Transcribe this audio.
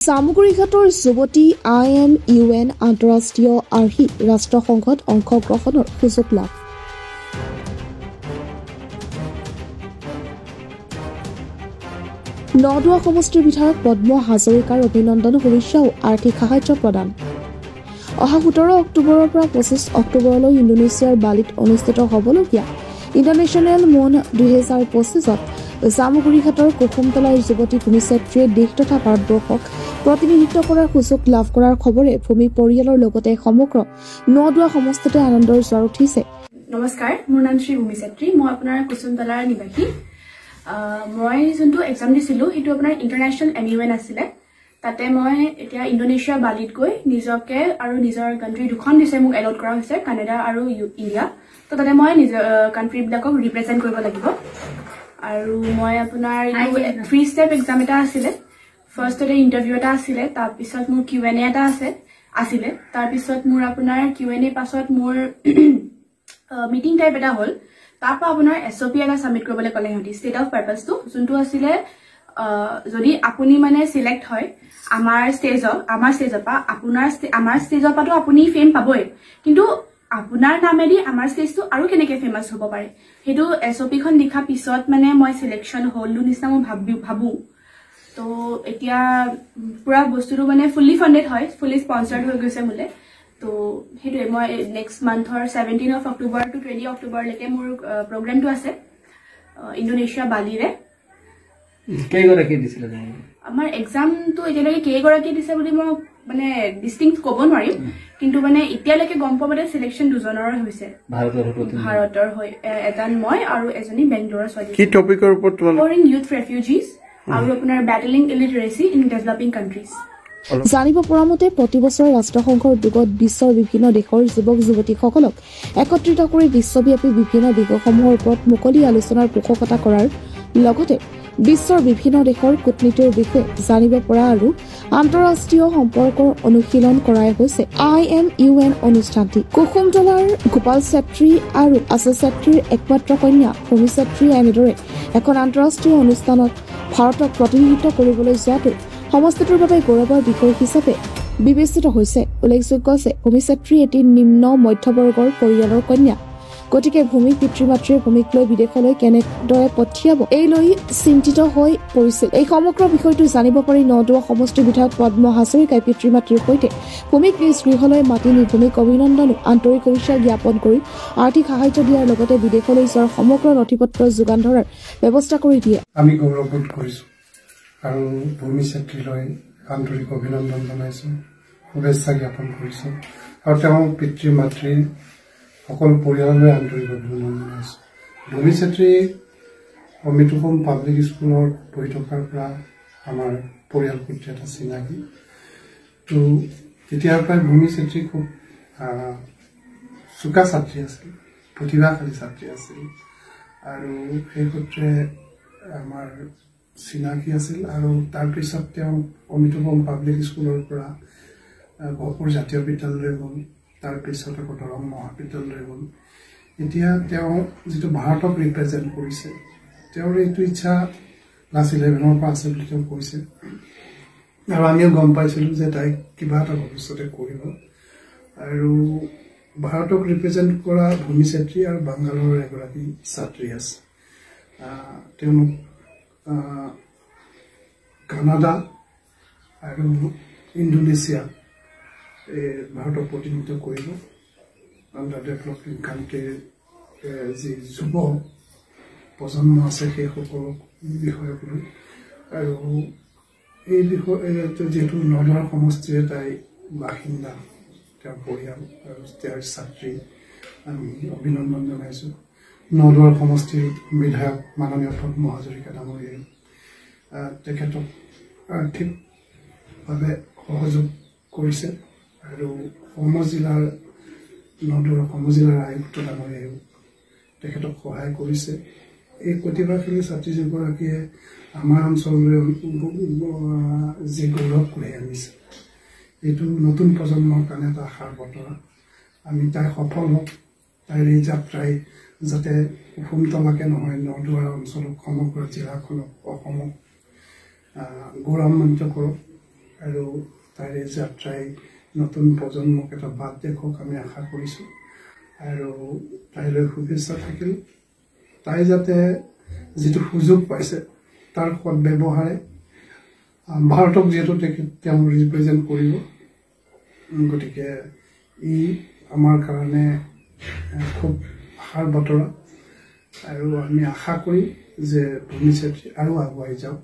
চামগুৰিঘাটৰ যুৱতী IMUN আন্তঃৰাষ্ট্ৰীয় আৰ্হি ৰাষ্ট্ৰসংঘত অংশগ্ৰহণৰ সুযোগ লাভ। নদুৱা সমষ্টিৰ বিধায়ক পদ্ম হাজৰিকাৰ অভিনন্দন শুভেচ্ছা আৰু আৰ্থিক সাহায্য প্ৰদান। অহা 17 অক্টোবৰৰ পৰা 25 অক্টোবৰলৈ ইণ্ডোনেছিয়াৰ বালিত অনুষ্ঠিত হ'বলগীয়া ইণ্টাৰনেশ্যনেল মুন 2025ত জামুগুৰিঘাটৰ কুসুমতলাৰ যুৱতী ভূমিছেত্ৰীয়ে দেশ তথা ভাৰতবৰ্ষক প্ৰতিনিধিত্ব কৰাৰ সুযোগ লাভ কৰাৰ খবৰে ভূমি পৰিয়ালৰ লগতে সমগ্ৰ নদুৱা সমষ্টিতে আনন্দৰ জোৱাৰ উঠিছে। নমস্কাৰ, মোৰ নাম শ্ৰী ভূমিছেত্ৰী। মই আপোনাৰ কুসুমতলাৰ নিবাসী। মই যোনটো এক্সাম দিছিলো সেইটো আপোনাৰ ইণ্টাৰনেশ্যনেল MUN আছিলে। তাতে মই এতিয়া ইণ্ডোনেছিয়া বালিত গৈ নিজকে আৰু নিজৰ কাণ্ট্ৰি দুখন দিছে মোক এলট কৰা হৈছে, কানাডা আৰু ইণ্ডিয়া। তো তাতে মই নিজৰ কাণ্ট্ৰিবিলাকক ৰিপ্ৰেজেণ্ট কৰিব লাগিব। আৰু মই আপোনাৰ 3 ষ্টেপ এক্সাম এটা আছিলে। ফাৰ্ষ্টতে ইণ্টাৰভিউ এটা আছিলে, তাৰপিছত মোৰ Q&A এটা আছিলে, তাৰপিছত মোৰ আপোনাৰ Q&A পাছত মোৰ মিটিং টাইপ এটা হ'ল। তাৰপৰা আপোনাৰ SOP এটা ছাবমিট কৰিবলৈ ক'লে সিহঁতি ষ্টেট অফ পাৰ্পাছটো, যোনটো আছিলে যদি আপুনি মানে চিলেক্ট হয় আমাৰ ষ্টেজৰ পৰা আমাৰ ষ্টেজৰ পৰাতো আপুনি ফেম পাবই, কিন্তু আপোনাৰ নামেদি আমাৰ ষ্টেজটো আৰু কেনেকৈ ফেমাছ হ'ব পাৰে সেইটো SOPখন লিখা পিছত মানে মই চিলেকশ্যন হ'লো নিচিনা মই ভাবোঁ। তো এতিয়া পুৰা বস্তুটো মানে ফুল্লি ফাণ্ডেড হয়, ফুল্লি স্পনচাৰ্ড হৈ গৈছে মোলে। তো সেইটোৱে মই নেক্সট মান্থৰ 17 অফ অক্টোবৰ টু 20 অক্টোবৰলৈকে মোৰ প্ৰগ্ৰেমটো আছে ইণ্ডোনেছিয়া বালিৰে। কেইগৰাকী দিছিলে? আমাৰ এক্সামটো এতিয়ালৈকে কেইগৰাকী দিছে বুলি মই মানে ডিষ্টিংক্ট ক'ব নোৱাৰিম, কিন্তু মানে এতিয়ালৈকে গম পোৱা মতে চিলেকশ্যন দুজনৰ হৈছে। ভাৰতৰ হৈ এজন মই আৰু এজনী বেংগলোৰৰ ছোৱালী। কি টপিকৰ ওপৰত ফৰেন ইউথ ৰেফিউজিজ আৰু আপোনাৰ বেটলিং ইলিটাৰেচি ইন ডেভেলপিং কাণ্ট্ৰিজ। জানিব পৰা মতে প্ৰতি বছৰে ৰাষ্ট্ৰসংঘৰ উদ্যোগত বিশ্বৰ বিভিন্ন দেশৰ যুৱক যুৱতীসকলক একত্ৰিত কৰি বিশ্বব্যাপী বিভিন্ন বিষয়সমূহৰ ওপৰত মুকলি আলোচনাৰ পোষকতা কৰাৰ লগতে বিশ্বৰ বিভিন্ন দেশৰ কূটনীতিৰ বিষয়ে জানিব পৰা আৰু আন্তঃৰাষ্ট্ৰীয় সম্পৰ্কৰ অনুশীলন কৰাই হৈছে IMUN অনুষ্ঠানটি। কুসুমতলাৰ গোপাল ছেত্ৰী আৰু আশা ছেত্ৰীৰ একমাত্ৰ কন্যা ভূমিছেত্ৰীয়ে এনেদৰে এখন আন্তঃৰাষ্ট্ৰীয় অনুষ্ঠানত ভাৰতক প্ৰতিনিধিত্ব কৰিবলৈ যোৱাটো সমষ্টিটোৰ বাবে গৌৰৱৰ বিষয় হিচাপে বিবেচিত হৈছে। উল্লেখযোগ্য যে ভূমিছেত্ৰী এটি নিম্ন মধ্যবৰ্গৰ পৰিয়ালৰ কন্যা, গতিকে ভূমিক পিতৃ মাতৃয়ে ভূমিক লৈ বিদেশলৈ কেনেদৰে পঠিয়াব এই লৈ চিন্তিত হৈ পৰিছিল। এই সমগ্ৰ বিষয়টো জানিব পাৰি নদুৱা সমষ্টিৰ বিধায়ক পদ্ম হাজৰিকাই পিতৃ মাতৃৰ সৈতে ভূমিক নিজ গৃহলৈ মাতি নি ভূমিক অভিনন্দন আন্তৰিক শুভেচ্ছা জ্ঞাপন কৰি আৰ্থিক সাহায্য দিয়াৰ লগতে বিদেশলৈ যোৱাৰ সমগ্ৰ নথিপত্ৰ যোগান ধৰাৰ ব্যৱস্থা কৰি দিয়ে। আমি গৌৰৱবোধ কৰিছো আৰু ভূমিছেত্ৰীলৈ আন্তৰিক অভিনন্দন জনাইছো, শুভেচ্ছা জ্ঞাপন কৰিছো আৰু তেওঁৰ পিতৃ মাতৃ সকলো পৰিয়াললৈ আন্তৰিক অভিনন্দন জনাইছো। ভূমিছেত্ৰী অমৃতসম পাব্লিক স্কুলত পঢ়ি থকাৰ পৰা আমাৰ পৰিয়াল সূত্ৰে এটা চিনাকি। তো তেতিয়াৰ পৰাই ভূমিছেত্ৰী খুব চোকা ছাত্ৰী আছিল, প্ৰতিভাশালী ছাত্ৰী আছিল আৰু সেই সূত্ৰে আমাৰ চিনাকি আছিল। আৰু তাৰপিছত তেওঁ অমৃতসম পাব্লিক স্কুলৰ পৰা গহপুৰ জাতীয় বিদ্যালয়লৈ গ'ল, তাৰপিছত আকৌ দৰং মহাবিদ্যালয়লৈ গ'ল। এতিয়া তেওঁ যিটো ভাৰতক ৰিপ্ৰেজেণ্ট কৰিছে, তেওঁৰ এইটো ইচ্ছা ক্লাছ 11ৰ পৰা আছে বুলি তেওঁ কৈছে আৰু আমিও গম পাইছিলোঁ যে তাইক কিবা এটা ভৱিষ্যতে কৰিব। আৰু ভাৰতক ৰিপ্ৰেজেণ্ট কৰা ভূমিছেত্ৰী আৰু বাংগালোৰৰ এগৰাকী ছাত্ৰী আছে, তেওঁলোক কানাডা আৰু ইণ্ডোনেছিয়া ভাৰতক প্ৰতিনিধিত্ব কৰিব। আণ্ডাৰ ডেভেলপিং কাণ্ট্ৰিৰ যি যুৱ প্ৰজন্ম আছে সেইসকলক বিষয়ক লৈ। আৰু এই বিষয়ে যিহেতু নদুৱা সমষ্টিৰে তাই বাসিন্দা, তেওঁৰ পৰিয়াল আৰু তেওঁৰ ছাত্ৰী, আমি অভিনন্দন জনাইছোঁ। নদুৱাৰ সমষ্টিৰ বিধায়ক মাননীয় পদ্ম হাজৰিকা ডাঙৰীয়াই তেখেতক আৰ্থিকভাৱে সহযোগ কৰিছে আৰু নদুৱাৰ সমজিলাৰ আয়ুক্ত ডাঙৰীয়াইও তেখেতক সহায় কৰিছে। এই প্ৰতিভাশালী ছাত্ৰী দুগৰাকীয়ে আমাৰ অঞ্চললৈ যি গৌৰৱ কঢ়িয়াই আনিছে, এইটো নতুন প্ৰজন্মৰ কাৰণে এটা আশাৰ বতৰা। আমি তাই সফল হওক, তাইৰ এই যাত্ৰাই যাতে কুসুমতলাকে নহয় নদুৱা অঞ্চলক, সমগ্ৰ জিলাখনক, অসমক গৌৰৱান্বিত কৰক। আৰু তাইৰ এই যাত্ৰাই নতুন প্ৰজন্মক এটা বাট দেখুৱাওক আমি আশা কৰিছোঁ আৰু তাইলৈ শুভেচ্ছা থাকিল। তাই যাতে যিটো সুযোগ পাইছে তাৰ সদ্ব্যৱহাৰে ভাৰতক যিহেতু তেওঁ ৰিপ্ৰেজেণ্ট কৰিব, গতিকে ই আমাৰ কাৰণে খুব আশাৰ বতৰা আৰু আমি আশা কৰিম যে ভূমি চেত্ৰী আৰু আগুৱাই যাওক।